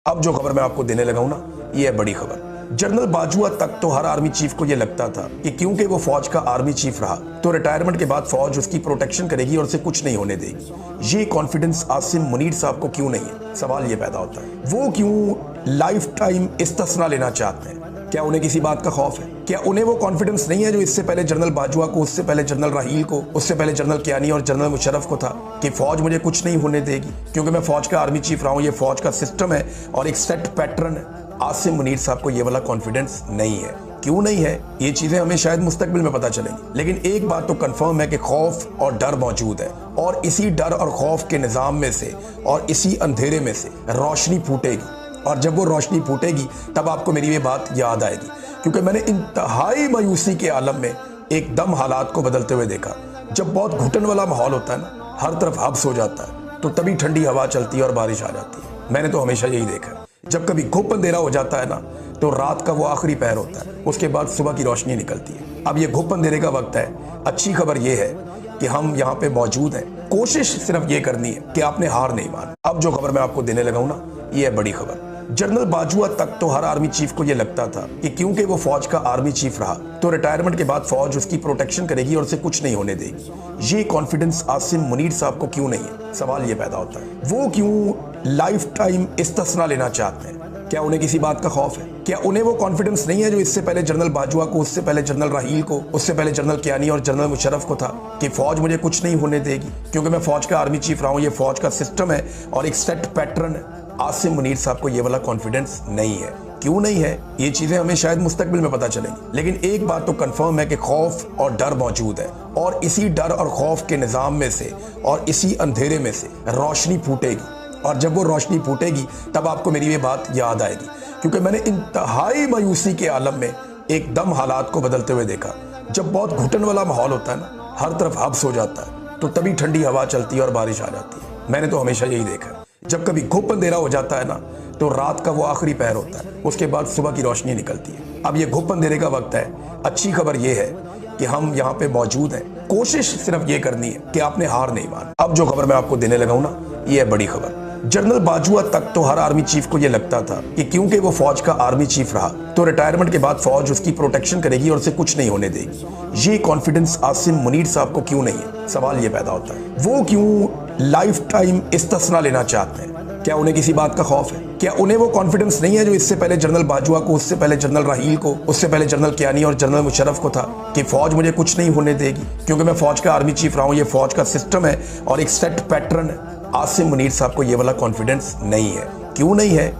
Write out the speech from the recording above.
अब जो खबर मैं आपको देने लगा हूं ना, ये है बड़ी खबर। जनरल बाजवा तक तो हर आर्मी चीफ को ये लगता था कि क्योंकि वो फौज का आर्मी चीफ रहा तो रिटायरमेंट के बाद फौज उसकी प्रोटेक्शन करेगी और उसे कुछ नहीं होने देगी। ये कॉन्फिडेंस आसिम मुनीर साहब को क्यों नहीं है? सवाल ये पैदा होता है, वो क्यों लाइफ टाइम इस्तिस्ना लेना चाहते हैं? क्या उन्हें किसी बात का खौफ है? क्या उन्हें वो कॉन्फिडेंस नहीं है जो इससे पहले जनरल बाजवा को, उससे पहले जनरल राहील को, उससे पहले जनरल कियानी और जनरल मुशर्रफ को था कि फौज मुझे कुछ नहीं होने देगी क्योंकि मैं फौज का आर्मी चीफ रहा हूं, ये फौज का सिस्टम है और एक सेट पैटर्न है। आसिम मुनीर साहब को ये वाला कॉन्फिडेंस नहीं है। क्यों नहीं है? ये चीजें हमें शायद मुस्तकबिल में पता चलेंगी, लेकिन एक बात तो कंफर्म है कि खौफ और डर मौजूद है और इसी डर और खौफ के निजाम में से और इसी अंधेरे में से रोशनी फूटेगी और जब वो रोशनी फूटेगी तब आपको मेरी ये बात याद आएगी, क्योंकि मैंने इंतहाई मायूसी के आलम में एकदम हालात को बदलते हुए देखा। जब बहुत घुटन वाला माहौल होता है ना, हर तरफ हब्स हो जाता है, तो तभी ठंडी हवा चलती है और बारिश आ जाती है। मैंने तो हमेशा यही देखा है, जब कभी घुप अंधेरा हो जाता है ना, तो रात का वो आखिरी पहर होता है, उसके बाद सुबह की रोशनी निकलती है। अब ये घुप अंधेरे का वक्त है। अच्छी खबर ये है कि हम यहाँ पे मौजूद हैं। कोशिश सिर्फ ये करनी है कि आपने हार नहीं मानी। अब जो खबर मैं आपको देने लगा हूं ना, ये है बड़ी खबर। जनरल बाजवा तक तो हर आर्मी चीफ को ये लगता था कि क्योंकि वो फौज का आर्मी चीफ रहा तो रिटायरमेंट के बाद फौज उसकी प्रोटेक्शन करेगी और उसे कुछ नहीं होने देगी। ये कॉन्फिडेंस आसिम मुनीर साहब को क्यों नहीं है? सवाल ये पैदा होता है, वो क्यों लाइफ टाइम इस्तिस्ना लेना चाहते हैं? क्या उन्हें किसी बात का खौफ है? क्या उन्हें वो कॉन्फिडेंस नहीं है जो इससे पहले जनरल बाजवा को, उससे पहले जनरल राहील को, उससे पहले जनरल कियानी और जनरल मुशर्रफ को था कि फौज मुझे कुछ नहीं होने देगी क्योंकि मैं फौज का आर्मी चीफ रहा हूं, ये फौज का सिस्टम है और एक सेट पैटर्न है। आसिम मुनीर साहब को ये वाला कॉन्फिडेंस नहीं है। क्यों नहीं है? ये चीजें हमें शायद मुस्तकबिल में पता चलेंगी, लेकिन एक बात तो कंफर्म है कि खौफ और डर मौजूद है और इसी डर और खौफ के निजाम में से और इसी अंधेरे में से रोशनी फूटेगी और जब वो रोशनी फूटेगी तब आपको मेरी ये बात याद आएगी, क्योंकि मैंने इंतहाई मायूसी के आलम में एकदम हालात को बदलते हुए देखा। जब बहुत घुटन वाला माहौल होता है ना, हर तरफ हब्स हो जाता है, तो तभी ठंडी हवा चलती है और बारिश आ जाती है। मैंने तो हमेशा यही देखा है, जब कभी घुप अंधेरा हो जाता है ना, तो रात का वो आखिरी पहर होता है, उसके बाद सुबह की रोशनी निकलती है। अब ये घुप अंधेरे का वक्त है। अच्छी खबर ये है कि हम यहाँ पे मौजूद हैं। कोशिश सिर्फ ये करनी है कि आपने हार नहीं मानी। अब जो खबर मैं आपको देने लगा हूं ना, ये है बड़ी खबर। जनरल बाजवा तक तो हर आर्मी चीफ को ये लगता था कि क्योंकि वो फौज का आर्मी चीफ रहा तो रिटायरमेंट के बाद फौज उसकी प्रोटेक्शन करेगी और उसे कुछ नहीं होने देगी। ये कॉन्फिडेंस आसिम मुनीर साहब को क्यों नहीं है? सवाल ये पैदा होता है, वो क्यों लाइफ टाइम इस्तिस्ना लेना चाहते हैं? क्या उन्हें किसी बात का खौफ है? क्या उन्हें वो कॉन्फिडेंस नहीं है जो इससे पहले जनरल बाजवा को, उससे पहले जनरल राहील को, उससे पहले जनरल कियानी और जनरल मुशर्रफ को था कि फौज मुझे कुछ नहीं होने देगी क्योंकि मैं फौज का आर्मी चीफ रहा हूं, ये फौज का सिस्टम है और एक सेट पैटर्न है। आसिम मुनीर साहब को ये वाला कॉन्फिडेंस नहीं है। क्यों नहीं है?